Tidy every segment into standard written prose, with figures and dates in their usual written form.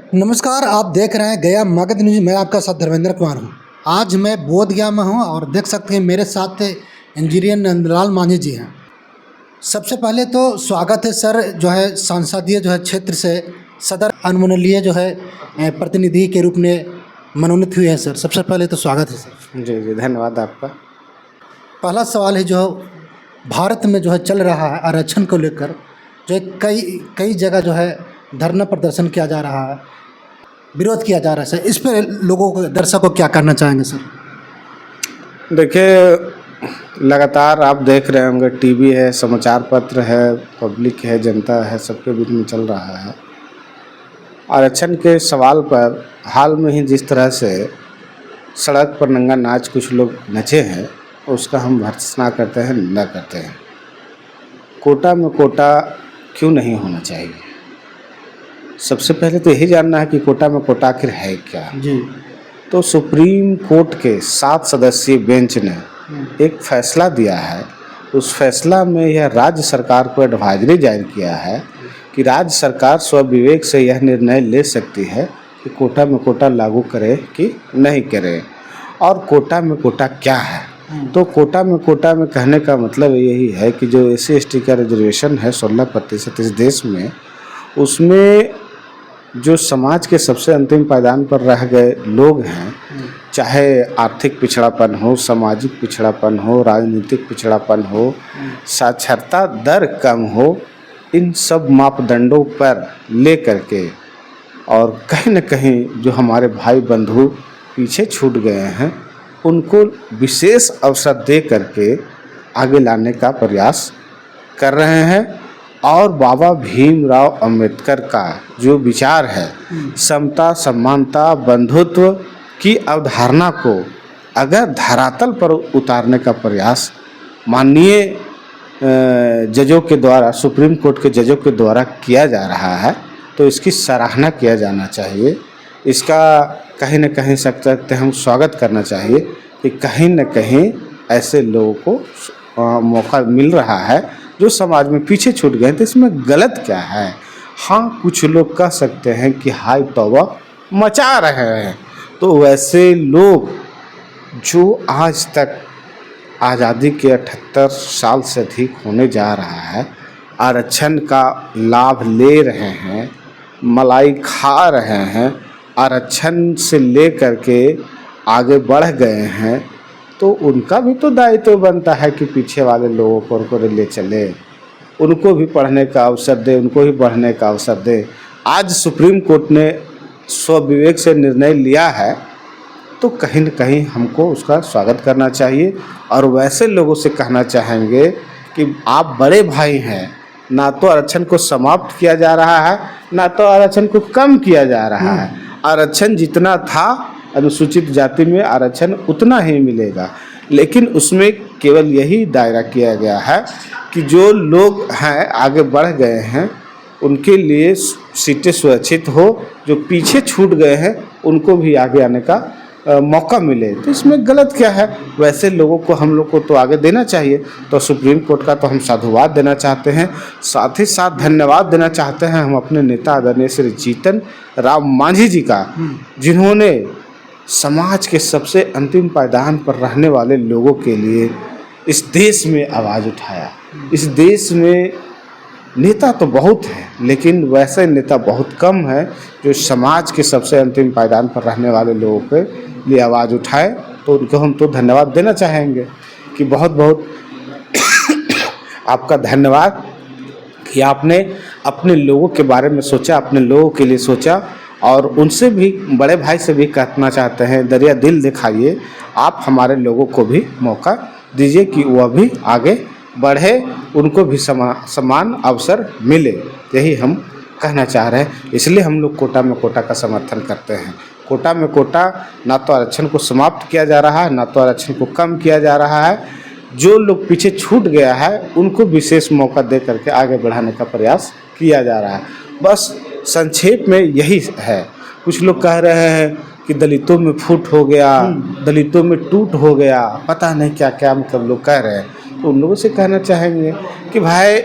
नमस्कार, आप देख रहे हैं गया मगध न्यूज। मैं आपका साथ धर्मेंद्र कुमार हूं। आज मैं बोधगया में हूं और देख सकते हैं मेरे साथ इंजीनियर नंदलाल मांझी जी हैं। सबसे पहले तो स्वागत है सर, जो है सांसदीय जो है क्षेत्र से सदर अनुमंडलीय जो है प्रतिनिधि के रूप में मनोनीत हुए हैं सर। सबसे पहले तो स्वागत है सर। जी जी, धन्यवाद आपका। पहला सवाल है जो भारत में जो है चल रहा है आरक्षण को लेकर, जो कई कई जगह जो है धरना प्रदर्शन किया जा रहा है, विरोध किया जा रहा है सर। इस पर लोगों को, दर्शकों को क्या करना चाहेंगे सर? देखिए, लगातार आप देख रहे होंगे, टीवी है, समाचार पत्र है, पब्लिक है, जनता है, सबके बीच में चल रहा है। आरक्षण के सवाल पर हाल में ही जिस तरह से सड़क पर नंगा नाच कुछ लोग नचे हैं, उसका हम भर्त्सना करते हैं, निंदा करते हैं। कोटा में कोटा क्यों नहीं होना चाहिए? सबसे पहले तो यही जानना है कि कोटा में कोटा आखिर है क्या। जी। तो सुप्रीम कोर्ट के 7 सदस्यीय बेंच ने एक फैसला दिया है। उस फैसला में यह राज्य सरकार को एडवाइजरी जारी किया है कि राज्य सरकार स्वविवेक से यह निर्णय ले सकती है कि कोटा में कोटा लागू करे कि नहीं करे। और कोटा में कोटा क्या है? तो कोटा में कहने का मतलब यही है कि जो SC/ST का रिजर्वेशन है 16% इस देश में, उसमें जो समाज के सबसे अंतिम पायदान पर रह गए लोग हैं, चाहे आर्थिक पिछड़ापन हो, सामाजिक पिछड़ापन हो, राजनीतिक पिछड़ापन हो, साक्षरता दर कम हो, इन सब मापदंडों पर ले करके और कहीं न कहीं जो हमारे भाई बंधु पीछे छूट गए हैं, उनको विशेष अवसर दे करके आगे लाने का प्रयास कर रहे हैं। और बाबा भीमराव अंबेडकर का जो विचार है, समता, समानता, बंधुत्व की अवधारणा को अगर धरातल पर उतारने का प्रयास माननीय जजों के द्वारा, सुप्रीम कोर्ट के जजों के द्वारा किया जा रहा है, तो इसकी सराहना किया जाना चाहिए। इसका कहीं न कहीं सकते हम स्वागत करना चाहिए कि कहीं न कहीं ऐसे लोगों को मौका मिल रहा है जो समाज में पीछे छूट गए। तो इसमें गलत क्या है? हाँ, कुछ लोग कह सकते हैं कि हाय तौबा मचा रहे हैं। तो वैसे लोग जो आज तक आज़ादी के 78 साल से अधिक होने जा रहा है, आरक्षण का लाभ ले रहे हैं, मलाई खा रहे हैं, आरक्षण से ले करके आगे बढ़ गए हैं, तो उनका भी तो दायित्व बनता है कि पीछे वाले लोगों को उनको ले चले, उनको भी पढ़ने का अवसर दे, उनको भी बढ़ने का अवसर दे। आज सुप्रीम कोर्ट ने स्वविवेक से निर्णय लिया है, तो कहीं न कहीं हमको उसका स्वागत करना चाहिए। और वैसे लोगों से कहना चाहेंगे कि आप बड़े भाई हैं, ना तो आरक्षण को समाप्त किया जा रहा है, ना तो आरक्षण को कम किया जा रहा है। आरक्षण जितना था अनुसूचित जाति में, आरक्षण उतना ही मिलेगा, लेकिन उसमें केवल यही दायरा किया गया है कि जो लोग हैं आगे बढ़ गए हैं उनके लिए सीटें सुरक्षित हो, जो पीछे छूट गए हैं उनको भी आगे आने का मौका मिले। तो इसमें गलत क्या है? वैसे लोगों को हम लोग को तो आगे देना चाहिए। तो सुप्रीम कोर्ट का तो हम साधुवाद देना चाहते हैं, साथ ही साथ धन्यवाद देना चाहते हैं हम अपने नेता आदरणीय श्री जीतन राम मांझी जी का, जिन्होंने समाज के सबसे अंतिम पायदान पर रहने वाले लोगों के लिए इस देश में आवाज़ उठाया। इस देश में नेता तो बहुत हैं, लेकिन वैसे नेता बहुत कम है जो समाज के सबसे अंतिम पायदान पर रहने वाले लोगों के लिए आवाज़ उठाए। तो उनको हम तो धन्यवाद देना चाहेंगे कि बहुत बहुत आपका धन्यवाद कि आपने अपने लोगों के बारे में सोचा, अपने लोगों के लिए सोचा। और उनसे भी, बड़े भाई से भी कहना चाहते हैं, दरिया दिल दिखाइए, आप हमारे लोगों को भी मौका दीजिए कि वह भी आगे बढ़े, उनको भी समान अवसर मिले। यही हम कहना चाह रहे हैं। इसलिए हम लोग कोटा में कोटा का समर्थन करते हैं। कोटा में कोटा ना तो आरक्षण को समाप्त किया जा रहा है, ना तो आरक्षण को कम किया जा रहा है। जो लोग पीछे छूट गया है उनको विशेष मौका दे करके आगे बढ़ाने का प्रयास किया जा रहा है। बस संक्षेप में यही है। कुछ लोग कह रहे हैं कि दलितों में फूट हो गया, दलितों में टूट हो गया, पता नहीं क्या क्या मतलब लोग कह रहे हैं। तो उन लोगों से कहना चाहेंगे कि भाई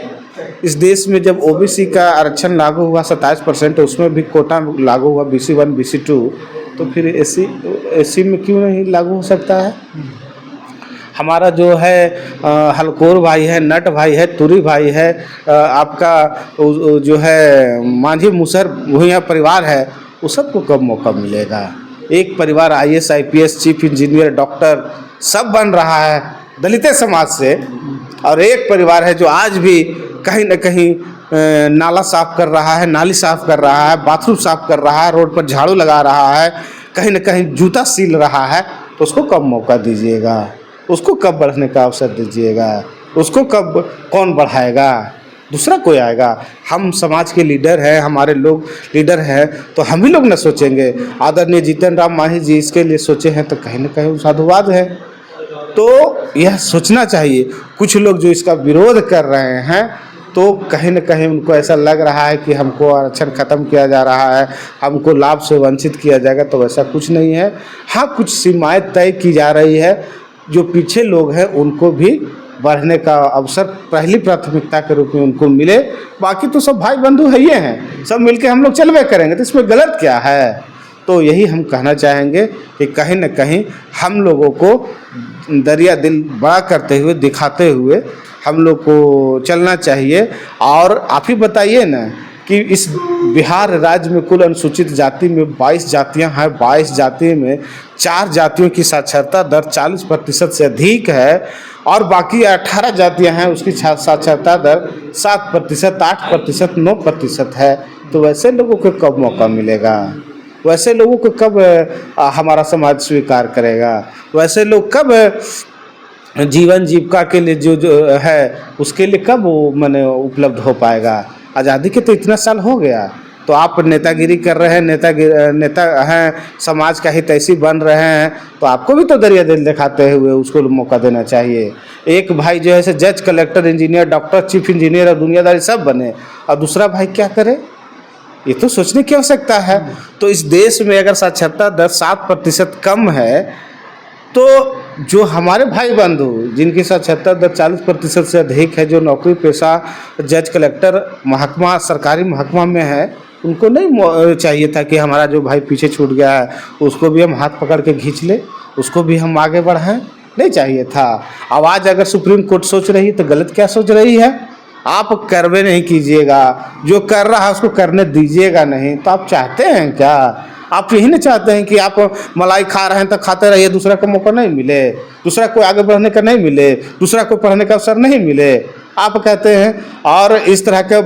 इस देश में जब ओबीसी का आरक्षण लागू हुआ 27%, उसमें भी कोटा लागू हुआ BC1 BC2, तो फिर एसी में क्यों नहीं लागू हो सकता है? हमारा जो है हलकोर भाई है, नट भाई है, तुरी भाई है, आपका जो है मांझी मुसहर भूइयाँ परिवार है, वो सबको कब मौका मिलेगा? एक परिवार IAS IPS chief engineer doctor सब बन रहा है दलित समाज से, और एक परिवार है जो आज भी कहीं न कहीं नाला साफ कर रहा है, नाली साफ कर रहा है, बाथरूम साफ कर रहा है, रोड पर झाड़ू लगा रहा है, कहीं न कहीं जूता सील रहा है। तो उसको कब मौका दीजिएगा? उसको कब बढ़ने का अवसर दीजिएगा? उसको कब कौन बढ़ाएगा? दूसरा कोई आएगा? हम समाज के लीडर हैं, हमारे लोग लीडर हैं, तो हम ही लोग न सोचेंगे? आदरणीय जीतन राम मांझी जी इसके लिए सोचे हैं तो कहीं न कहीं साधुवाद है। तो यह सोचना चाहिए। कुछ लोग जो इसका विरोध कर रहे हैं तो कहीं न कहीं उनको ऐसा लग रहा है कि हमको आरक्षण ख़त्म किया जा रहा है, हमको लाभ से वंचित किया जाएगा, तो वैसा कुछ नहीं है। हाँ, कुछ सीमाएँ तय की जा रही है, जो पीछे लोग हैं उनको भी बढ़ने का अवसर पहली प्राथमिकता के रूप में उनको मिले। बाकी तो सब भाई बंधु है ये हैं, सब मिलके हम लोग चलवे करेंगे, तो इसमें गलत क्या है? तो यही हम कहना चाहेंगे कि कहीं न कहीं हम लोगों को दरिया दिल बड़ा करते हुए, दिखाते हुए हम लोग को चलना चाहिए। और आप ही बताइए ना कि इस बिहार राज्य में कुल अनुसूचित जाति में 22 जातियां हैं, 22 जाति में 4 जातियों की साक्षरता दर 40% से अधिक है, और बाकी 18 जातियां हैं उसकी साक्षरता दर 7%, 8%, 9% है। तो वैसे लोगों को कब मौका मिलेगा? वैसे लोगों को कब हमारा समाज स्वीकार करेगा? वैसे लोग कब जीवन जीविका के लिए जो है उसके लिए कब वो माने उपलब्ध हो पाएगा? आज़ादी के तो इतना साल हो गया, तो आप नेतागिरी कर रहे हैं, नेता हैं, समाज का हितैषी बन रहे हैं, तो आपको भी तो दरिया दिल दिखाते हुए उसको मौका देना चाहिए। एक भाई जो है से जज, collector, engineer, doctor, chief engineer और दुनियादारी सब बने, और दूसरा भाई क्या करे? ये तो सोचने की आवश्यकता है। तो इस देश में अगर साक्षरता दर 7% कम है, तो जो हमारे भाई बंधु जिनकी साक्षरता दर 40% से अधिक है, जो नौकरी पेशा जज, कलेक्टर, महकमा, सरकारी महकमा में है, उनको नहीं चाहिए था कि हमारा जो भाई पीछे छूट गया है उसको भी हम हाथ पकड़ के खींच ले, उसको भी हम आगे बढ़ाएं? नहीं चाहिए था। आवाज़ अगर सुप्रीम कोर्ट सोच रही है तो गलत क्या सोच रही है? आप करवे नहीं कीजिएगा, जो कर रहा है उसको करने दीजिएगा नहीं। तो आप चाहते हैं क्या? आप यही नहीं चाहते हैं कि आप मलाई खा रहे हैं तो खाते रहिए, दूसरा को मौका नहीं मिले, दूसरा को आगे बढ़ने का नहीं मिले, दूसरा को पढ़ने का अवसर नहीं मिले? आप कहते हैं, और इस तरह के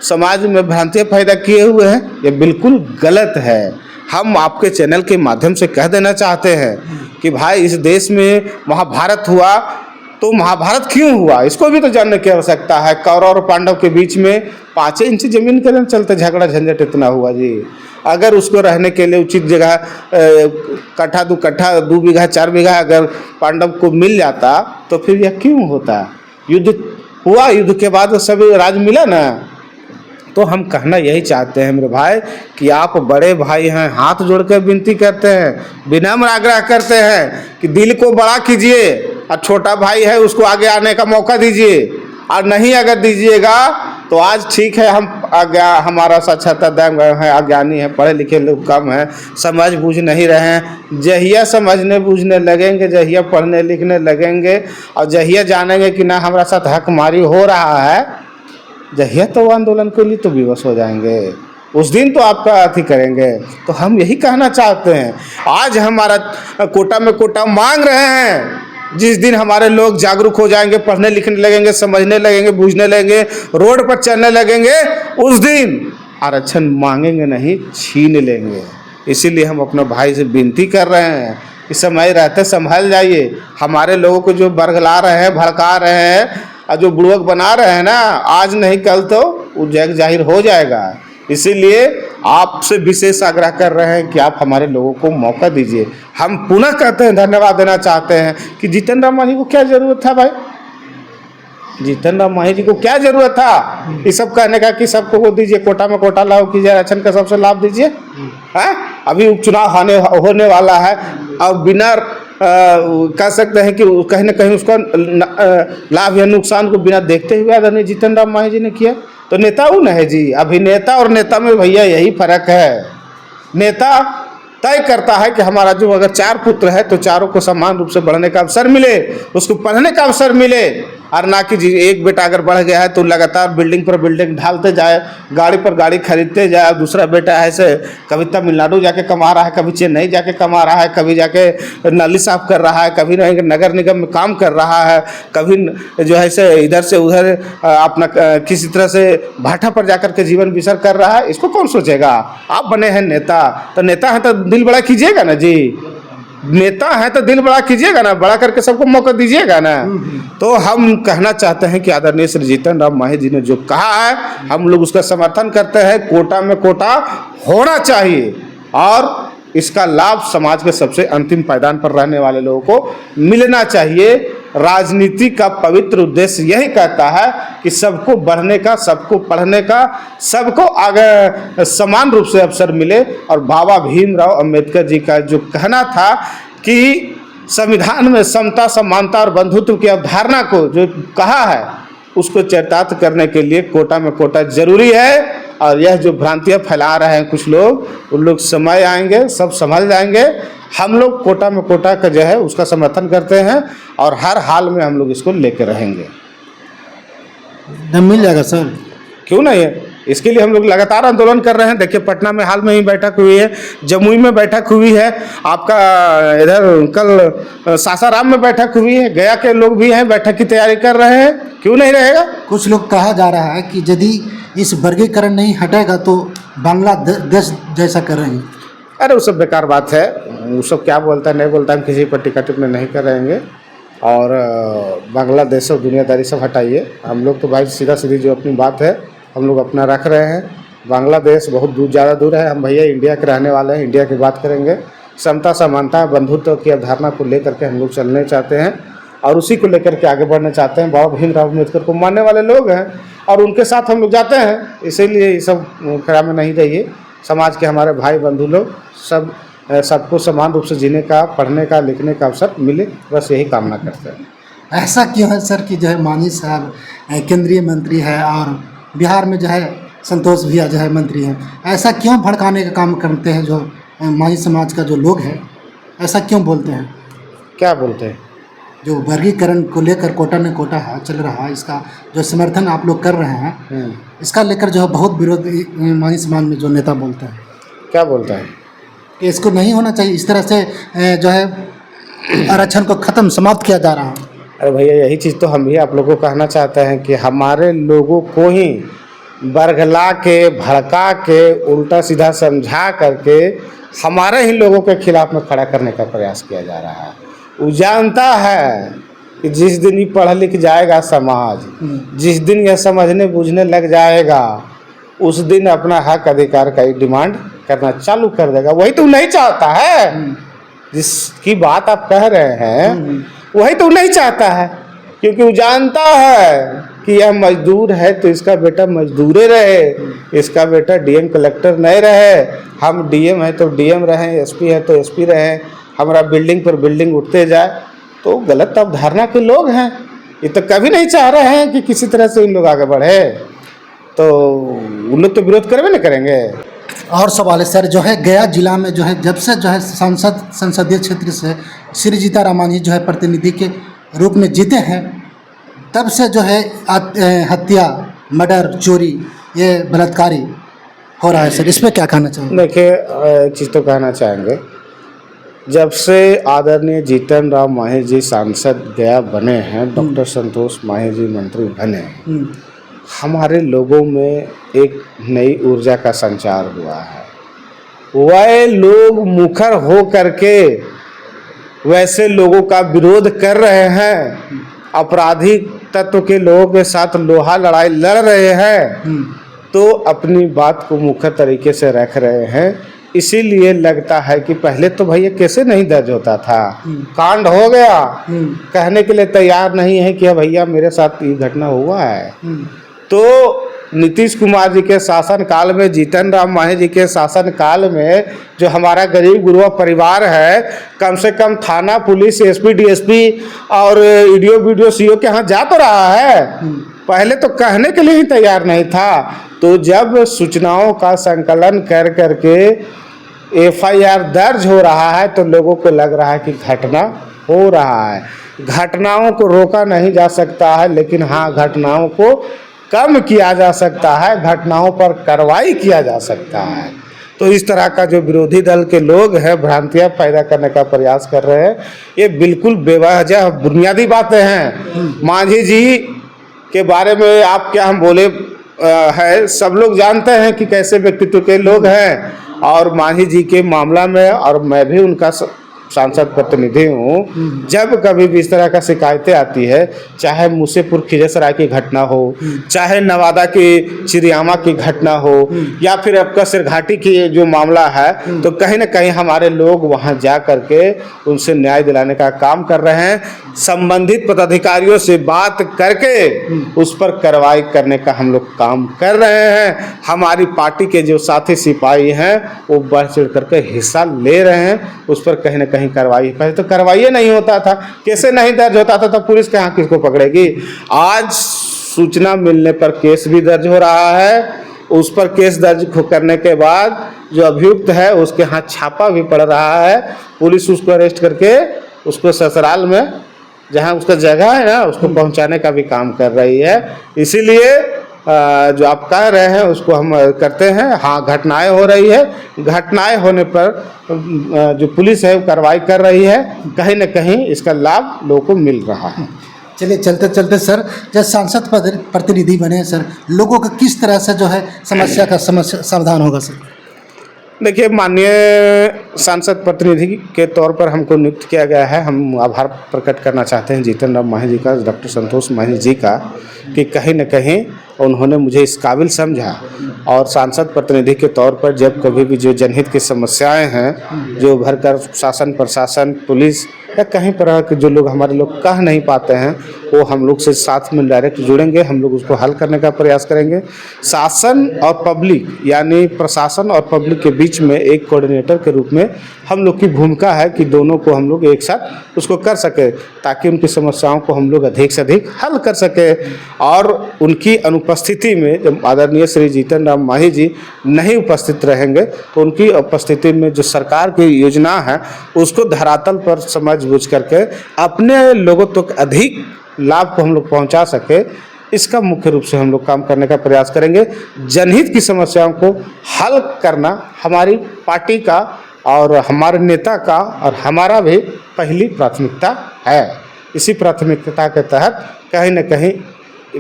समाज में भ्रांतियाँ पैदा किए हुए हैं, ये बिल्कुल गलत है। हम आपके चैनल के माध्यम से कह देना चाहते हैं कि भाई इस देश में महाभारत हुआ, तो महाभारत क्यों हुआ इसको भी तो जानने की आवश्यकता है। कौरव और पांडव के बीच में 5 इंच जमीन के चलते झगड़ा झंझट इतना हुआ जी। अगर उसको रहने के लिए उचित जगह कट्ठा 2 कट्ठा 2 बीघा 4 बीघा अगर पांडव को मिल जाता तो फिर यह क्यों होता? युद्ध हुआ, युद्ध के बाद सभी राज मिला ना। तो हम कहना यही चाहते हैं मेरे भाई कि आप बड़े भाई हैं, हाथ जोड़ कर विनती करते हैं, विनम्र आग्रह करते हैं कि दिल को बड़ा कीजिए, और छोटा भाई है उसको आगे आने का मौका दीजिए। और नहीं अगर दीजिएगा तो आज ठीक है, हमारा साक्षरता दर है, अज्ञानी है, पढ़े लिखे लोग कम हैं, समझ बूझ नहीं रहे हैं। जहिया समझने बूझने लगेंगे, जहिया पढ़ने लिखने लगेंगे, और जहिया जानेंगे कि ना हमारा साथ हकमारी हो रहा है, जहिया तो आंदोलन के लिए तो विवश हो जाएंगे, उस दिन तो आपका अति करेंगे। तो हम यही कहना चाहते हैं, आज हमारा कोटा में कोटा मांग रहे हैं, जिस दिन हमारे लोग जागरूक हो जाएंगे, पढ़ने लिखने लगेंगे, समझने लगेंगे, बूझने लगेंगे, रोड पर चलने लगेंगे, उस दिन आरक्षण मांगेंगे नहीं, छीन लेंगे। इसीलिए हम अपने भाई से विनती कर रहे हैं कि समय रहते संभल जाइए। हमारे लोगों को जो बरगला रहे हैं, भड़का रहे हैं, और जो बुड़वक बना रहे हैं ना, आज नहीं कल तो वो जग जाहिर हो जाएगा। इसीलिए आपसे विशेष आग्रह कर रहे हैं कि आप हमारे लोगों को मौका दीजिए। हम पुनः कहते हैं, धन्यवाद देना चाहते हैं कि जीतन राम मांझी को क्या जरूरत था भाई? जीतन राम मांझी जी को क्या जरूरत था ये सब कहने का कि सबको वो दीजिए, कोटा में कोटा लागू कीजिए, आरक्षण का सबसे लाभ दीजिए? है अभी उपचुनाव होने वाला है, और बिना कह सकते हैं कि कहीं ना कहीं उसका लाभ या नुकसान को बिना देखते हुए आदरणीय जीतन राम मांझी जी ने किया। तो नेता वो न है जी। अभिनेता और नेता में भैया यही फर्क है। नेता तय करता है कि हमारा जो अगर 4 पुत्र है तो चारों को समान रूप से बढ़ने का अवसर मिले, उसको पढ़ने का अवसर मिले, और ना कि जी एक बेटा अगर बढ़ गया है तो लगातार बिल्डिंग पर बिल्डिंग ढालते जाए, गाड़ी पर गाड़ी खरीदते जाए। दूसरा बेटा ऐसे कभी तमिलनाडु जाके कमा रहा है, कभी चेन्नई जाके कमा रहा है, कभी जाके नाली साफ कर रहा है, कभी नगर निगम में काम कर रहा है, कभी जो है से इधर से उधर अपना किसी तरह से भाटा पर जाकर के जीवन बसर कर रहा है। इसको कौन सोचेगा? आप बने हैं नेता, तो नेता है तो दिल बड़ा कीजिएगा ना जी। नेता है तो दिल बड़ा कीजिएगा ना, बड़ा करके सबको मौका दीजिएगा ना। तो हम कहना चाहते हैं कि आदरणीय श्री जीतन राम मांझी जी ने जो कहा है, हम लोग उसका समर्थन करते हैं। कोटा में कोटा होना चाहिए और इसका लाभ समाज के सबसे अंतिम पायदान पर रहने वाले लोगों को मिलना चाहिए। राजनीति का पवित्र उद्देश्य यही कहता है कि सबको बढ़ने का, सबको पढ़ने का, सबको आगे समान रूप से अवसर मिले। और बाबा भीमराव अंबेडकर जी का जो कहना था कि संविधान में समता, समानता और बंधुत्व की अवधारणा को जो कहा है, उसको चरितार्थ करने के लिए कोटा में कोटा जरूरी है। और यह जो भ्रांतियाँ फैला रहे हैं कुछ लोग, उन लोग समय आएंगे सब संभल जाएंगे। हम लोग कोटा में कोटा का जो है उसका समर्थन करते हैं और हर हाल में हम लोग इसको लेकर रहेंगे। मिल जाएगा सर? क्यों नहीं है? इसके लिए हम लोग लगातार आंदोलन कर रहे हैं। देखिए पटना में हाल में ही बैठक हुई है, जमुई में बैठक हुई है, आपका इधर कल सासाराम में बैठक हुई है, गया के लोग भी हैं, बैठक की तैयारी कर रहे हैं। क्यों नहीं रहेगा? कुछ लोग कहा जा रहा है कि यदि इस वर्गीकरण नहीं हटेगा तो बांग्लादेश जैसा कर रहे हैं। अरे वो सब बेकार बात है। वो सब क्या बोलता है नहीं बोलता, हम किसी पर टिकट में नहीं कर रहेंगे। और बांग्लादेश और दुनियादारी सब हटाइए। हम लोग तो भाई सीधा सीधी जो अपनी बात है हम लोग अपना रख रहे हैं। बांग्लादेश बहुत दूर, ज़्यादा दूर है। हम भैया इंडिया के रहने वाले हैं, इंडिया की बात करेंगे। समता, समानता, बंधुत्व की अवधारणा को लेकर के हम लोग चलने चाहते हैं और उसी को लेकर के आगे बढ़ना चाहते हैं। बाबा भीमराव अम्बेडकर को मानने वाले लोग हैं और उनके साथ हम लोग जाते हैं। इसीलिए ये सब खड़ा में नहीं रहिए। समाज के हमारे भाई बंधु लोग सबको समान रूप से जीने का, पढ़ने का, लिखने का अवसर मिले, बस यही कामना करते हैं। ऐसा क्यों है सर कि जो है मांझी साहब केंद्रीय मंत्री है और बिहार में जो है संतोष भैया जो है मंत्री हैं, ऐसा क्यों भड़काने का काम करते हैं जो मांझी समाज का जो लोग हैं? ऐसा क्यों बोलते हैं? क्या बोलते हैं? जो वर्गीकरण को लेकर कोटा में कोटा है चल रहा है, इसका जो समर्थन आप लोग कर रहे हैं, इसका लेकर जो है बहुत विरोध मांझी समाज में जो नेता बोलते हैं। क्या बोलता है? कि इसको नहीं होना चाहिए, इस तरह से जो है आरक्षण को ख़त्म समाप्त किया जा रहा है। अरे भैया यही चीज़ तो हम भी आप लोगों को कहना चाहते हैं कि हमारे लोगों को ही बरगला के, भड़का के, उल्टा सीधा समझा करके हमारे ही लोगों के खिलाफ में खड़ा करने का प्रयास किया जा रहा है। वो जानता है कि जिस दिन ही पढ़ लिख जाएगा समाज, जिस दिन यह समझने बूझने लग जाएगा, उस दिन अपना हक अधिकार का ही डिमांड करना चालू कर देगा। वही तो नहीं चाहता है। जिसकी बात आप कह रहे हैं वही तो नहीं चाहता है, क्योंकि वो जानता है कि यह मजदूर है तो इसका बेटा मजदूरे रहे, इसका बेटा डीएम कलेक्टर नहीं रहे। हम डीएम है तो डीएम रहें, एसपी है तो एसपी रहें, हमारा बिल्डिंग पर बिल्डिंग उठते जाए। तो गलत अवधारणा के लोग हैं। ये तो कभी नहीं चाह रहे हैं कि किसी तरह से इन लोग आगे बढ़े। तो उन लोग तो विरोध करवे न करेंगे। और सवाल है सर, जो है गया जिला में जो है जब से जो है संसदीय क्षेत्र से श्री जीतन राम मांझी जो है प्रतिनिधि के रूप में जीते हैं, तब से जो है हत्या, मर्डर, चोरी, ये बलात्कारी हो रहा है सर। इस पर क्या कहना चाहेंगे? देखिए एक चीज़ तो कहना चाहेंगे, जब से आदरणीय जीतन राम मांझी जी सांसद गया बने हैं, डॉक्टर संतोष मांझी जी मंत्री बने, हमारे लोगों में एक नई ऊर्जा का संचार हुआ है। वह लोग मुखर हो करके वैसे लोगों का विरोध कर रहे हैं, आपराधिक तत्व के लोगों के साथ लोहा लड़ाई लड़ रहे हैं, तो अपनी बात को मुखर तरीके से रख रहे हैं। इसीलिए लगता है कि पहले तो भैया कैसे नहीं दर्ज होता था, कांड हो गया, कहने के लिए तैयार नहीं है कि भैया मेरे साथ ये घटना हुआ है। तो नीतीश कुमार जी के शासन काल में, जीतन राम मांझी जी के शासन काल में जो हमारा गरीब गुरबा परिवार है, कम से कम थाना, पुलिस, एसपी, डीएसपी और ईडीओ, बीडीओ, सीओ के यहाँ जा तो रहा है। पहले तो कहने के लिए ही तैयार नहीं था। तो जब सूचनाओं का संकलन कर करके एफआईआर दर्ज हो रहा है तो लोगों को लग रहा है कि घटना हो रहा है। घटनाओं को रोका नहीं जा सकता है, लेकिन हाँ, घटनाओं को कम किया जा सकता है, घटनाओं पर कार्रवाई किया जा सकता है। तो इस तरह का जो विरोधी दल के लोग हैं, भ्रांतियां पैदा करने का प्रयास कर रहे हैं, ये बिल्कुल बेवजह बुनियादी बातें हैं। मांझी जी के बारे में आप क्या हम बोले है, सब लोग जानते हैं कि कैसे व्यक्तित्व के लोग हैं। और मांझी जी के मामला में, और मैं भी उनका सांसद प्रतिनिधि हूँ, जब कभी भी इस तरह का शिकायतें आती है, चाहे मुसेपुर खिजसराय की घटना हो, चाहे नवादा की चिरियामा की घटना हो, या फिर आपका सिरघाटी की जो मामला है, तो कहीं ना कहीं हमारे लोग वहाँ जा करके उनसे न्याय दिलाने का काम कर रहे हैं। संबंधित पदाधिकारियों से बात करके उस पर कार्रवाई करने का हम लोग काम कर रहे हैं। हमारी पार्टी के जो साथी सिपाही हैं वो बढ़ चढ़ करके हिस्सा ले रहे हैं, उस पर कहीं ना कहीं कार्रवाई। पहले तो कार्रवाई नहीं होता था, कैसे नहीं दर्ज होता था, तब पुलिस कहाँ किसको पकड़ेगी। आज सूचना मिलने पर केस भी दर्ज हो रहा है। उस पर केस दर्ज करने के बाद जो अभियुक्त है उसके हाथ छापा भी पड़ रहा है। पुलिस उसको अरेस्ट करके उसको ससुराल में, जहाँ उसका जगह है ना, उसको पहुंचाने का भी काम कर रही है। इसीलिए जो आप कह रहे हैं उसको हम करते हैं। हाँ, घटनाएं हो रही है, घटनाएं होने पर जो पुलिस है वो कार्रवाई कर रही है। कहीं न कहीं इसका लाभ लोगों को मिल रहा है। चलिए, चलते चलते सर, जब सांसद प्रतिनिधि बने सर, लोगों का किस तरह से जो है समस्या का समाधान होगा सर? देखिए, माननीय सांसद प्रतिनिधि के तौर पर हमको नियुक्त किया गया है। हम आभार प्रकट करना चाहते हैं जीतन राम मांझी जी का, डॉक्टर संतोष मांझी जी का, कि कहीं न कहीं उन्होंने मुझे इस काबिल समझा। और सांसद प्रतिनिधि के तौर पर जब कभी भी जो जनहित की समस्याएं हैं, जो भर कर शासन, प्रशासन, पुलिस या कहीं पर के जो लोग हमारे लोग कह नहीं पाते हैं, वो हम लोग से साथ में डायरेक्ट जुड़ेंगे, हम लोग उसको हल करने का प्रयास करेंगे। शासन और पब्लिक, यानी प्रशासन और पब्लिक के बीच में एक कोऑर्डिनेटर के रूप में हम लोग की भूमिका है कि दोनों को हम लोग एक साथ उसको कर सके, ताकि उनकी समस्याओं को हम लोग अधिक से अधिक हल कर सके। और उनकी अनुपस्थिति में जब आदरणीय श्री जीतन राम मांझी जी नहीं उपस्थित रहेंगे, तो उनकी उपस्थिति में जो सरकार की योजना है उसको धरातल पर समझ बूझ करके अपने लोगों तक अधिक लाभ को हम लोग पहुंचा सके, इसका मुख्य रूप से हम लोग काम करने का प्रयास करेंगे। जनहित की समस्याओं को हल करना हमारी पार्टी का और हमारे नेता का और हमारा भी पहली प्राथमिकता है। इसी प्राथमिकता के तहत कहीं न कहीं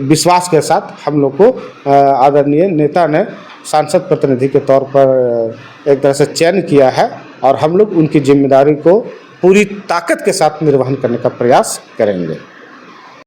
विश्वास के साथ हम लोग को आदरणीय नेता ने सांसद प्रतिनिधि के तौर पर एक तरह से चयन किया है, और हम लोग उनकी जिम्मेदारी को पूरी ताकत के साथ निर्वहन करने का प्रयास करेंगे।